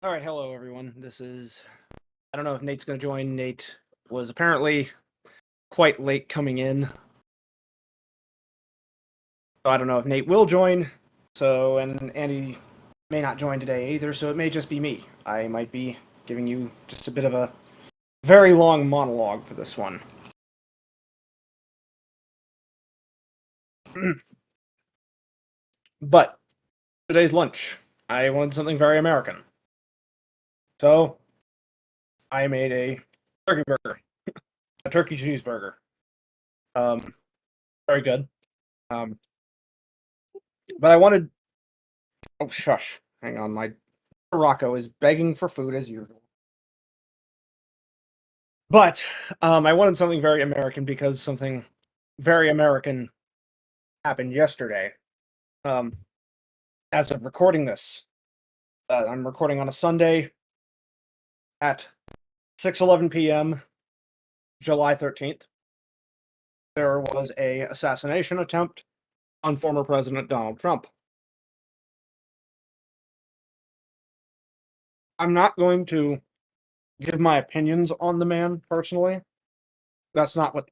All right, hello everyone. I don't know if Nate's going to join. Nate was apparently quite late coming in. So I don't know if Nate will join. And Andy may not join today either, so it may just be me. I might be giving you just a bit of a very long monologue for this one. But today's lunch, I wanted something very American. So I made a turkey burger, a turkey cheeseburger. Um, Very good. Um, but I wanted. Oh, shush. Hang on, my Rocco is begging for food as usual. But I wanted something very American because something very American happened yesterday. Um, as of recording this, I'm recording on a Sunday at 6:11 p.m., July 13th. There was a assassination attempt on former President Donald Trump. I'm not going to give my opinions on the man personally. That's not what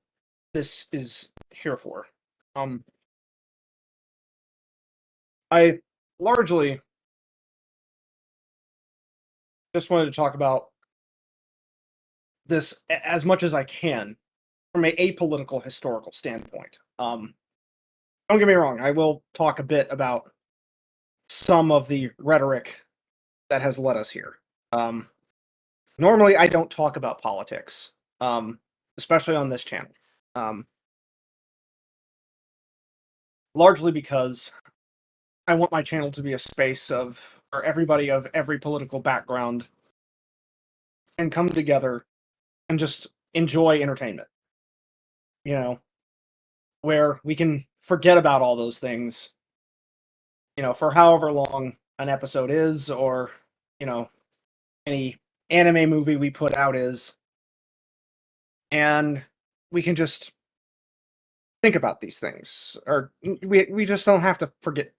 this is here for. Um, I largely just wanted to talk about this as much as I can from a apolitical historical standpoint. Don't get me wrong, I will talk a bit about some of the rhetoric that has led us here. Um, Normally, I don't talk about politics, especially on this channel, um, largely because I want my channel to be a space where everybody of every political background can come together and just enjoy entertainment. You know, where we can forget about all those things, for however long an episode is, or, you know, any anime movie we put out is, and we can just think about these things. Or we just don't have to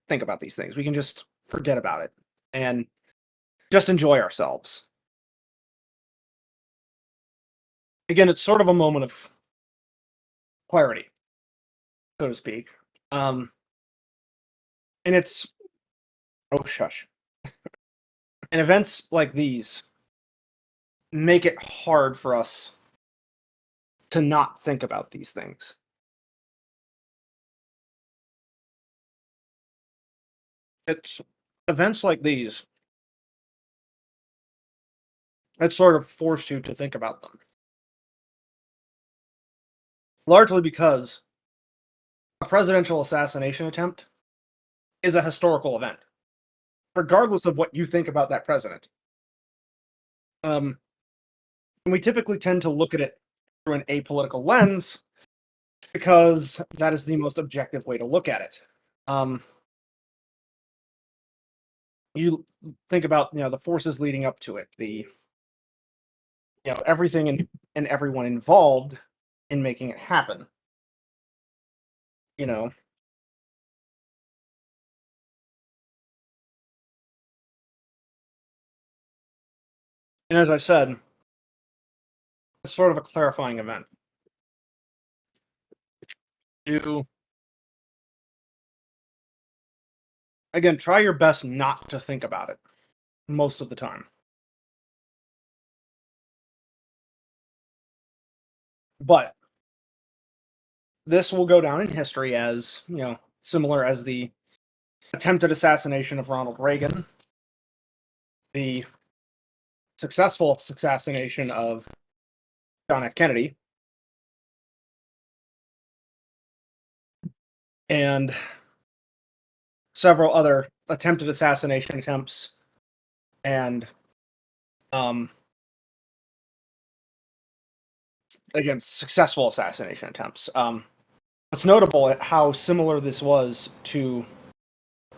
think about these things. We can just forget about it and just enjoy ourselves. Again, it's sort of a moment of clarity, so to speak. And it's oh shush. And events like these make it hard for us to not think about these things. It's events like these that sort of force you to think about them. Largely because a presidential assassination attempt is a historical event, regardless of what you think about that president. Um, and we typically tend to look at it through an apolitical lens because that is the most objective way to look at it. You think about the forces leading up to it, the everything and everyone involved in making it happen. You know, and as I said, it's sort of a clarifying event. You again try your best not to think about it most of the time. But this will go down in history as, similar as the attempted assassination of Ronald Reagan, the successful assassination of John F. Kennedy, and several other attempted assassination attempts and again successful assassination attempts. What's notable at how similar this was to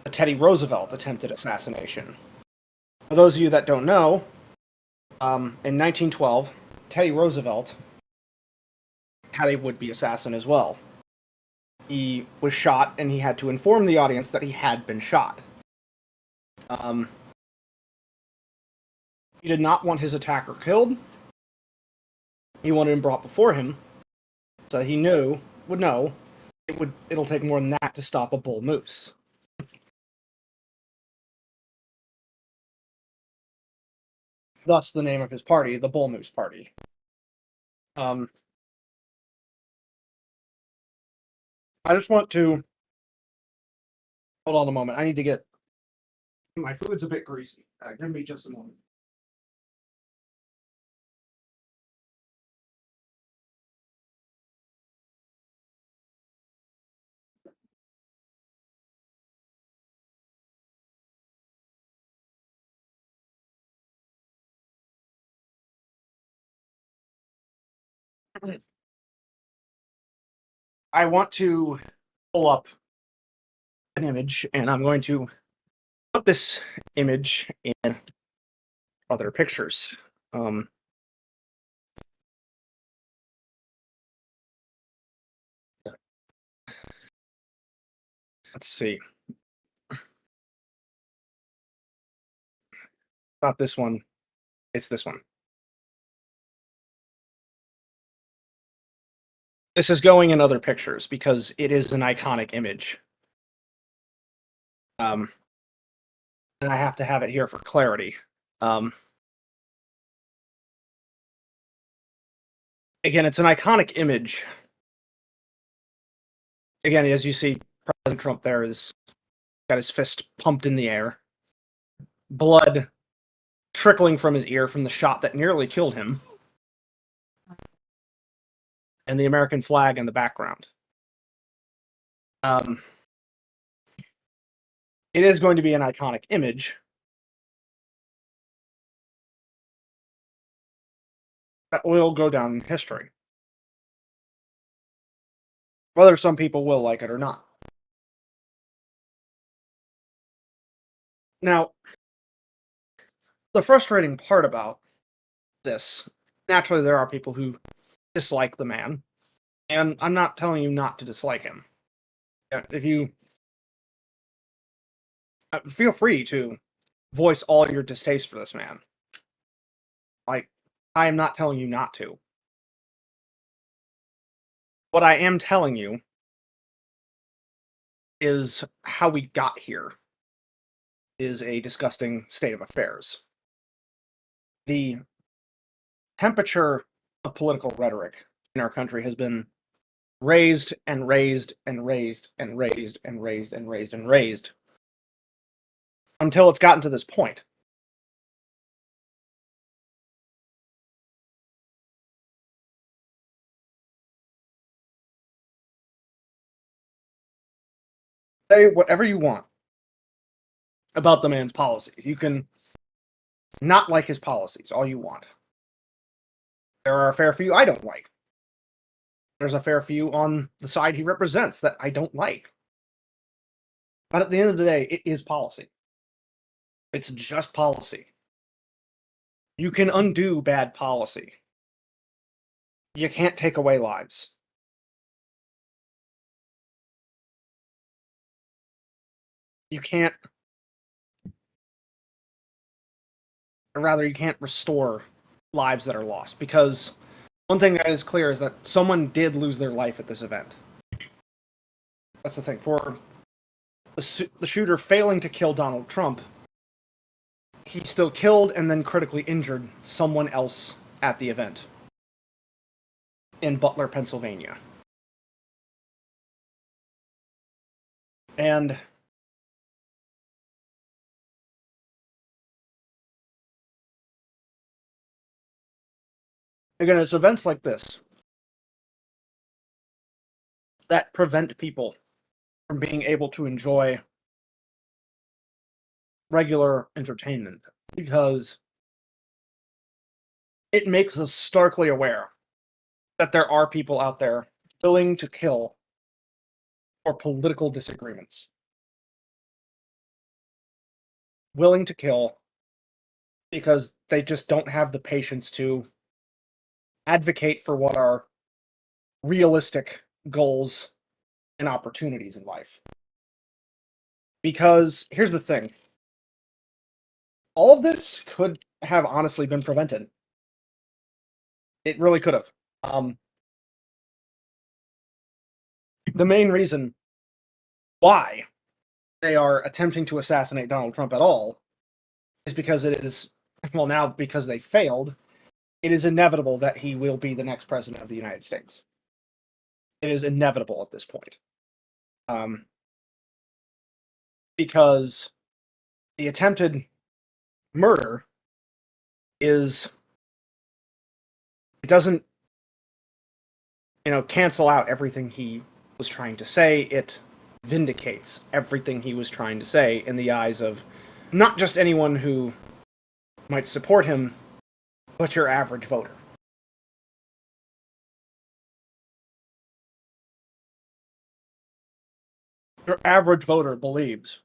the Teddy Roosevelt attempted assassination. For those of you that don't know, in 1912, Teddy Roosevelt had a would-be assassin as well. He was shot, and he had to inform the audience that he had been shot. He did not want his attacker killed. He wanted him brought before him, so he would know it'll take more than that to stop a bull moose. Thus the name of his party, the Bull Moose Party. I just want to hold on a moment. I need to get my food's a bit greasy. Give me just a moment. I want to pull up an image, and I'm going to put this image in other pictures. Let's see. Not this one. It's this one. This is going in other pictures because it is an iconic image. And I have to have it here for clarity. Again, it's an iconic image. Again, as you see, President Trump there is got his fist pumped in the air. Blood trickling from his ear from the shot that nearly killed him. And the American flag in the background. It is going to be an iconic image. That will go down in history. Whether some people will like it or not. Now, the frustrating part about this, naturally there are people who dislike the man, and I'm not telling you not to dislike him. If you feel free to voice all your distaste for this man. Like, I am not telling you not to. What I am telling you is how we got here is a disgusting state of affairs. The temperature of political rhetoric in our country has been raised and raised and raised and raised and raised and raised and raised until it's gotten to this point. Say whatever you want about the man's policies. You can not like his policies all you want. There are a fair few I don't like. There's a fair few on the side he represents that I don't like. But at the end of the day, it is policy. It's just policy. You can undo bad policy. You can't take away lives. You can't, or rather, you can't restore lives that are lost. Because one thing that is clear is that someone did lose their life at this event. That's the thing. For the shooter failing to kill Donald Trump, he still killed and then critically injured someone else at the event in Butler, Pennsylvania. And again, it's events like this that prevent people from being able to enjoy regular entertainment, because it makes us starkly aware that there are people out there willing to kill for political disagreements. Willing to kill because they just don't have the patience to advocate for what are realistic goals and opportunities in life. Because here's the thing. All of this could have honestly been prevented. It really could have. The main reason why they are attempting to assassinate Donald Trump at all is because it is, well, now because they failed, it is inevitable that he will be the next president of the United States. It is inevitable at this point. Because the attempted murder is, it doesn't, cancel out everything he was trying to say. It vindicates everything he was trying to say in the eyes of not just anyone who might support him, but your average voter. Your average voter believes,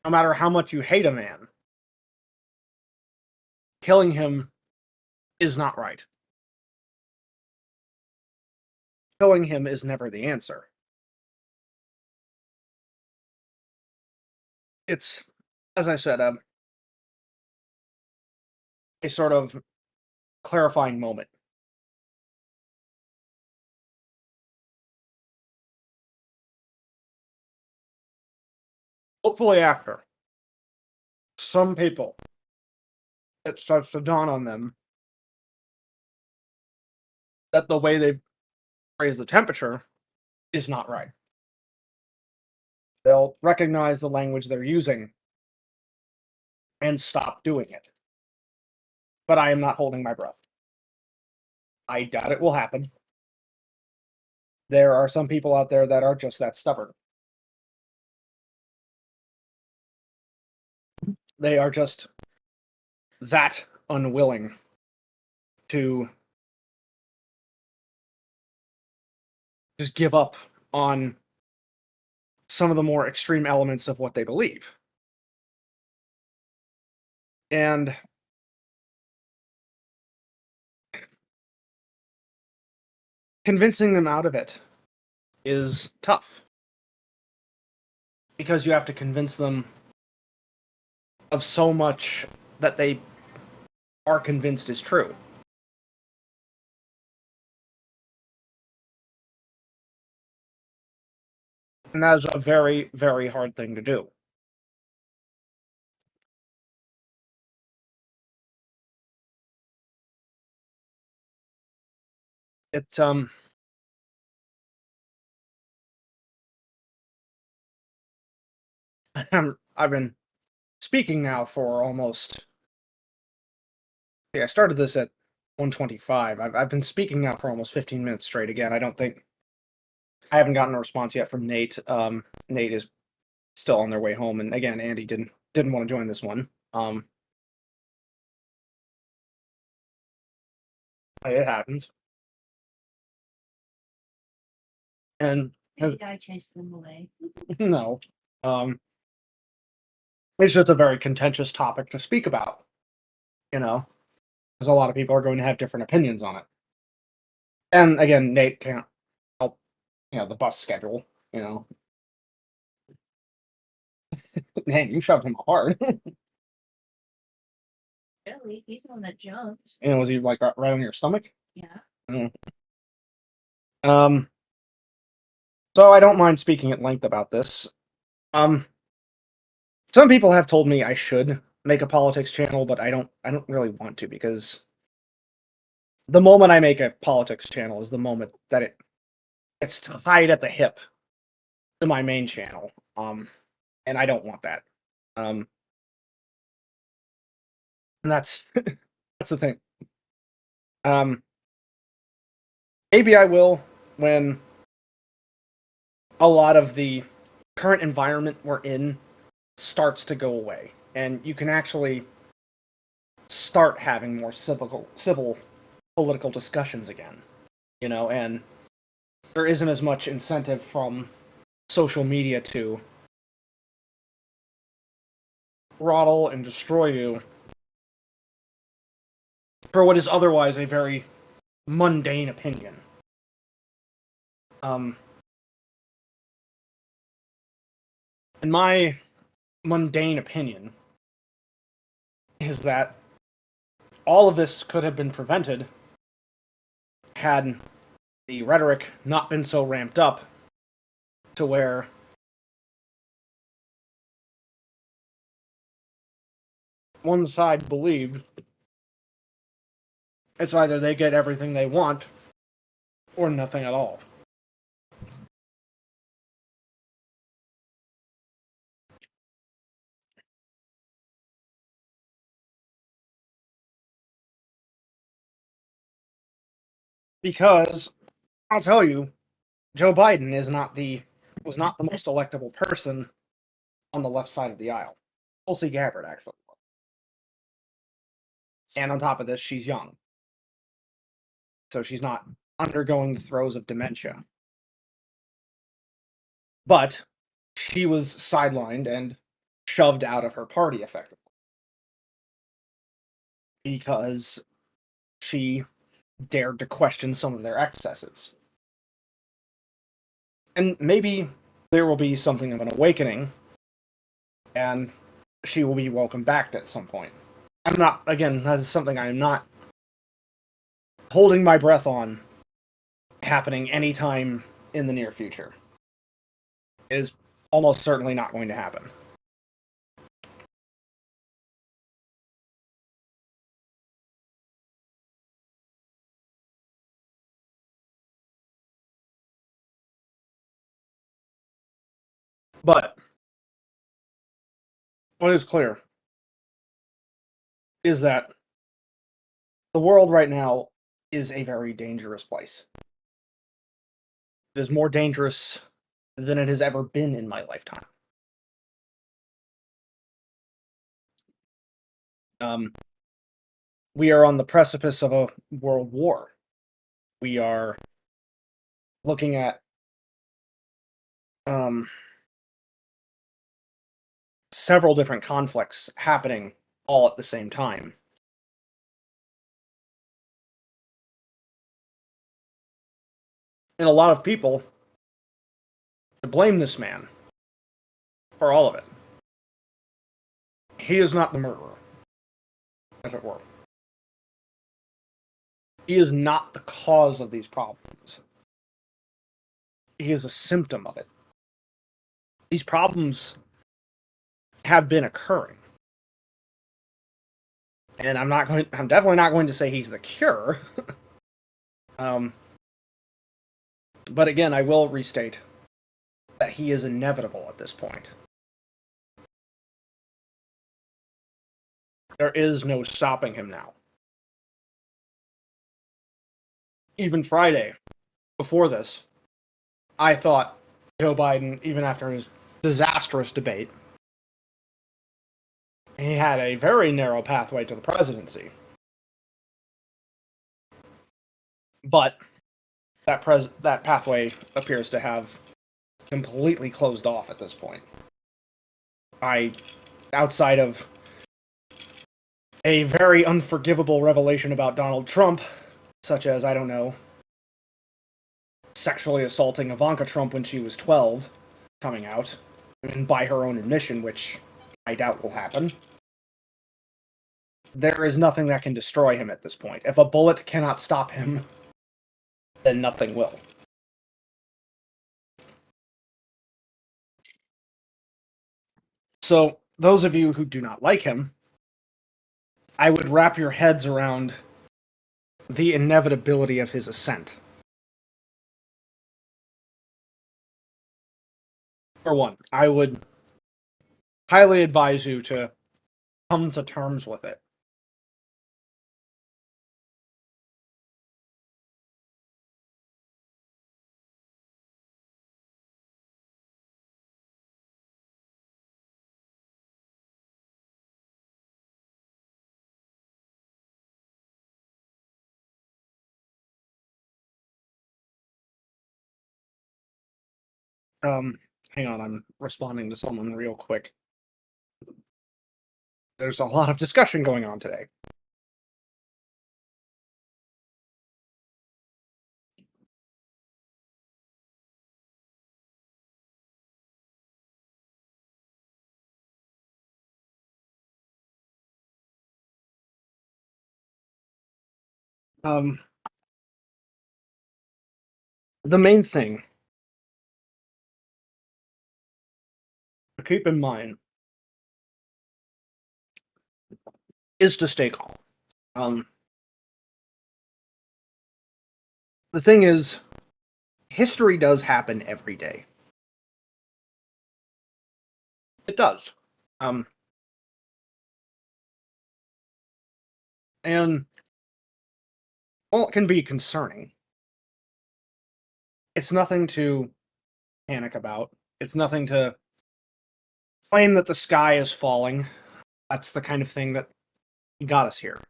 no matter how much you hate a man, killing him is not right. Killing him is never the answer. It's, as I said, a sort of clarifying moment. Hopefully after, some people, it starts to dawn on them that the way they raise the temperature is not right. They'll recognize the language they're using and stop doing it. But I am not holding my breath. I doubt it will happen. There are some people out there that are just that stubborn. They are just that unwilling to just give up on some of the more extreme elements of what they believe. And convincing them out of it is tough, because you have to convince them of so much that they are convinced is true. And that is a very, very hard thing to do. It I've been speaking now for almost, I started this at 1:25. I've been speaking now for almost 15 minutes straight. Again, I haven't gotten a response yet from Nate. Nate is still on their way home, and again, Andy didn't want to join this one. It happens. And Maybe I chased them away. no, it's just a very contentious topic to speak about, because a lot of people are going to have different opinions on it. And again, Nate can't help, the bus schedule, Man, you shoved him hard. Really? He's the one that jumped. And was he like right on your stomach? Yeah. Mm. Um, so I don't mind speaking at length about this. Some people have told me I should make a politics channel, but I don't really want to, because the moment I make a politics channel is the moment that it's tied at the hip to my main channel. And I don't want that. And that's that's the thing. Maybe I will, when a lot of the current environment we're in starts to go away, and you can actually start having more civil political discussions again, and there isn't as much incentive from social media to throttle and destroy you for what is otherwise a very mundane opinion. In my mundane opinion, is that all of this could have been prevented had the rhetoric not been so ramped up to where one side believed it's either they get everything they want or nothing at all. Because I'll tell you, Joe Biden was not the most electable person on the left side of the aisle. Tulsi Gabbard, actually. And on top of this, she's young. So she's not undergoing the throes of dementia. But she was sidelined and shoved out of her party effectively. Because she dared to question some of their excesses. And maybe there will be something of an awakening, and she will be welcomed back at some point. I'm not, again, that is something I'm not holding my breath on happening anytime in the near future. It is almost certainly not going to happen. But what is clear is that the world right now is a very dangerous place. It is more dangerous than it has ever been in my lifetime. We are on the precipice of a world war. We are looking at several different conflicts happening all at the same time. And a lot of people to blame this man for all of it. He is not the murderer, as it were. He is not the cause of these problems. He is a symptom of it. These problems have been occurring. And I'm definitely not going to say he's the cure. But again, I will restate that he is inevitable at this point. There is no stopping him now. Even Friday, before this, I thought Joe Biden, even after his disastrous debate, he had a very narrow pathway to the presidency. But that pathway appears to have completely closed off at this point. Outside of a very unforgivable revelation about Donald Trump, such as, I don't know, sexually assaulting Ivanka Trump when she was 12, coming out, and by her own admission, which I doubt will happen. There is nothing that can destroy him at this point. If a bullet cannot stop him, then nothing will. So, those of you who do not like him, I would wrap your heads around the inevitability of his ascent. For one, I would highly advise you to come to terms with it. Hang on, I'm responding to someone real quick. There's a lot of discussion going on today. Um, the main thing to keep in mind is to stay calm. Um, the thing is, history does happen every day. It does. Um, and while it can be concerning, it's nothing to panic about. It's nothing to claim that the sky is falling. That's the kind of thing that got us here.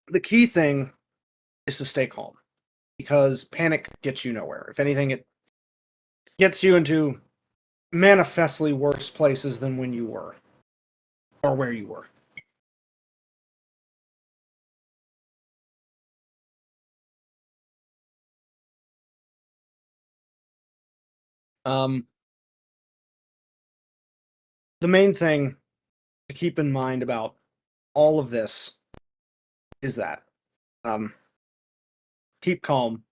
The key thing is to stay calm, because panic gets you nowhere. If anything, it gets you into manifestly worse places than when you were, or where you were. Um, the main thing to keep in mind about all of this is that keep calm.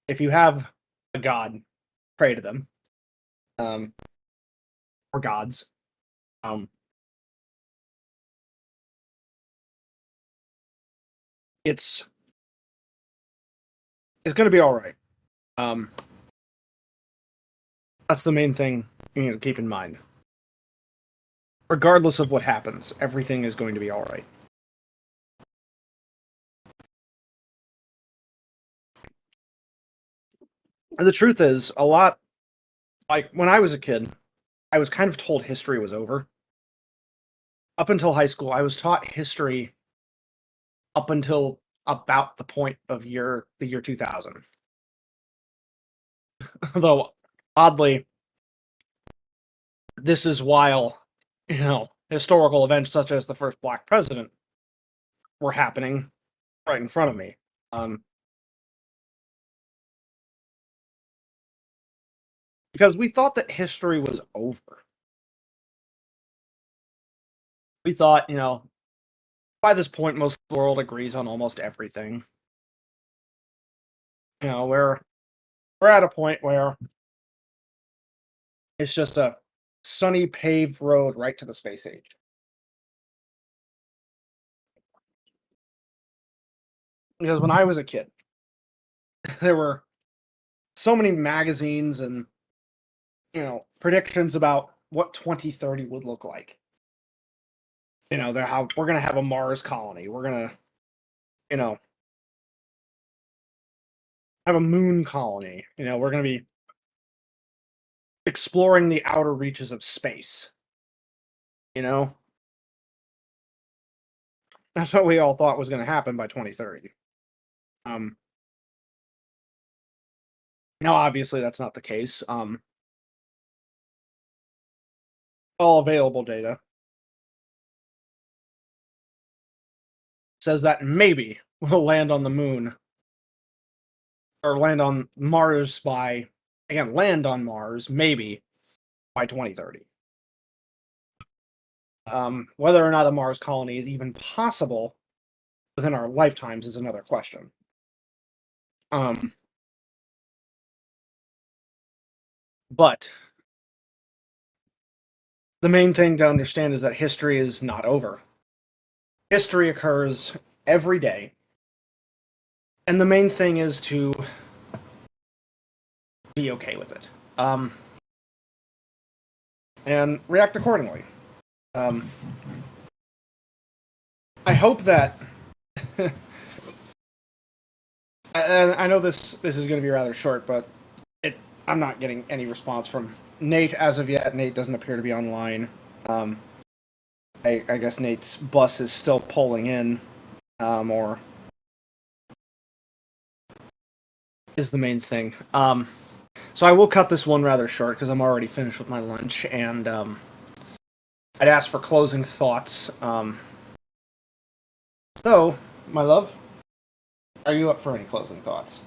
If you have a god, pray to them, um, or gods. Um, it's going to be all right. That's the main thing you need to keep in mind. Regardless of what happens, everything is going to be all right. And the truth is, a lot, like when I was a kid, I was kind of told history was over. Up until high school, I was taught history up until about the point of the year 2000. Though, oddly, this is while, historical events such as the first black president were happening right in front of me. Because we thought that history was over. We thought, by this point, most of the world agrees on almost everything. We're at a point where it's just a sunny paved road right to the space age. Because when I was a kid, there were so many magazines and predictions about what 2030 would look like. They're how we're gonna have a Mars colony. We're gonna, have a moon colony. We're gonna be exploring the outer reaches of space. That's what we all thought was gonna happen by 2030. Now obviously that's not the case. All available data says that maybe we'll land on the moon or land on Mars land on Mars maybe by 2030. Whether or not a Mars colony is even possible within our lifetimes is another question. But the main thing to understand is that history is not over. History occurs every day. And the main thing is to be okay with it. And react accordingly. I hope that and I know this is going to be rather short, but I'm not getting any response from Nate as of yet. Nate doesn't appear to be online. I guess Nate's bus is still pulling in, or is the main thing. So I will cut this one rather short because I'm already finished with my lunch, and I'd ask for closing thoughts. So, my love, are you up for any closing thoughts?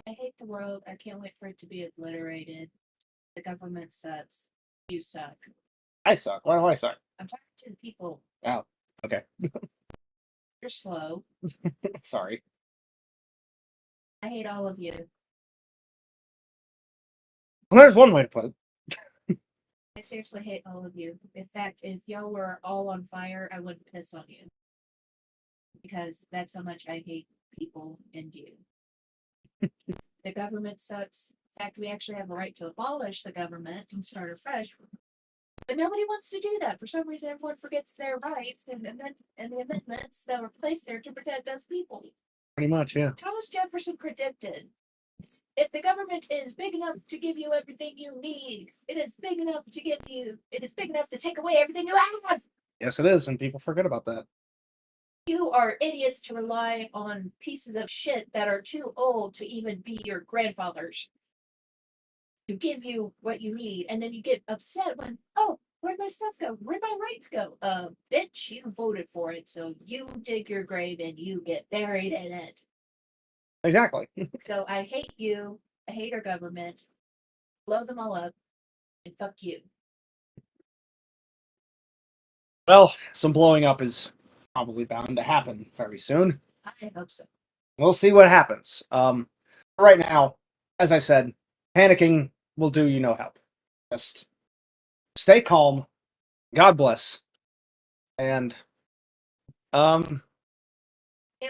I hate the world. I can't wait for it to be obliterated. The government sucks. You suck. I suck. Why do I suck? I'm talking to the people. Oh, okay. You're slow. Sorry. I hate all of you. Well, there's one way to put it. I seriously hate all of you. In fact, if y'all were all on fire, I wouldn't piss on you. Because that's how much I hate people and you. The government sucks. In fact, we actually have a right to abolish the government and start afresh. But nobody wants to do that. For some reason, everyone forgets their rights and the amendments that were placed there to protect us people. Pretty much, yeah. Thomas Jefferson predicted, if the government is big enough to give you everything you need, it is big enough to take away everything you have. Yes, it is, and people forget about that. You are idiots to rely on pieces of shit that are too old to even be your grandfathers to give you what you need, and then you get upset when, oh, where'd my stuff go? Where'd my rights go? Bitch, you voted for it, so you dig your grave and you get buried in it. Exactly. So I hate you. I hate our government. Blow them all up, and fuck you. Well, some blowing up is probably bound to happen very soon. I hope so. We'll see what happens. Right now, as I said, panicking will do you no help. Just stay calm. God bless. And Hail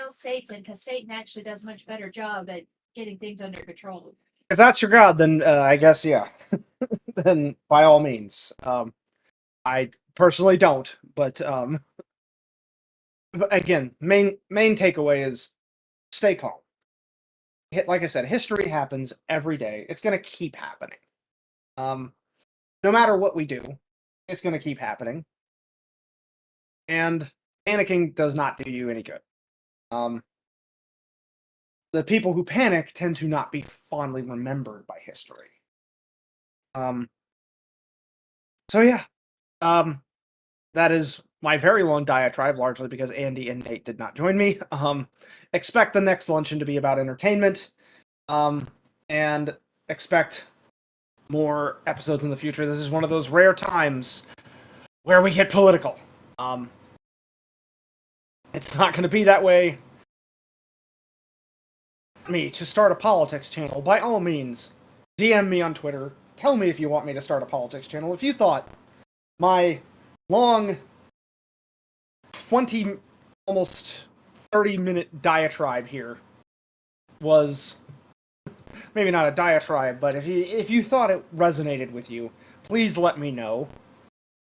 Satan, because Satan actually does a much better job at getting things under control. if that's your God, then I guess yeah. Then by all means. I personally don't, but again, main takeaway is stay calm. Like I said, history happens every day. It's going to keep happening. No matter what we do, it's going to keep happening. And panicking does not do you any good. The people who panic tend to not be fondly remembered by history. So yeah, that is my very long diatribe, largely because Andy and Nate did not join me. Expect the next luncheon to be about entertainment, and expect more episodes in the future. This is one of those rare times where we get political. It's not going to be that way. Me to start a politics channel, by all means, DM me on Twitter. Tell me if you want me to start a politics channel. If you thought my long 20, almost 30-minute diatribe here was maybe not a diatribe, but if you thought it resonated with you, please let me know.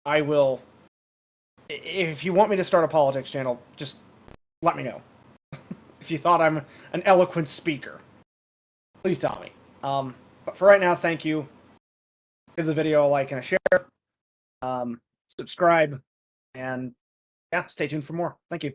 I will. If you want me to start a politics channel, just let me know. If you thought I'm an eloquent speaker, please tell me. But for right now, thank you. Give the video a like and a share. Subscribe, and yeah, stay tuned for more. Thank you.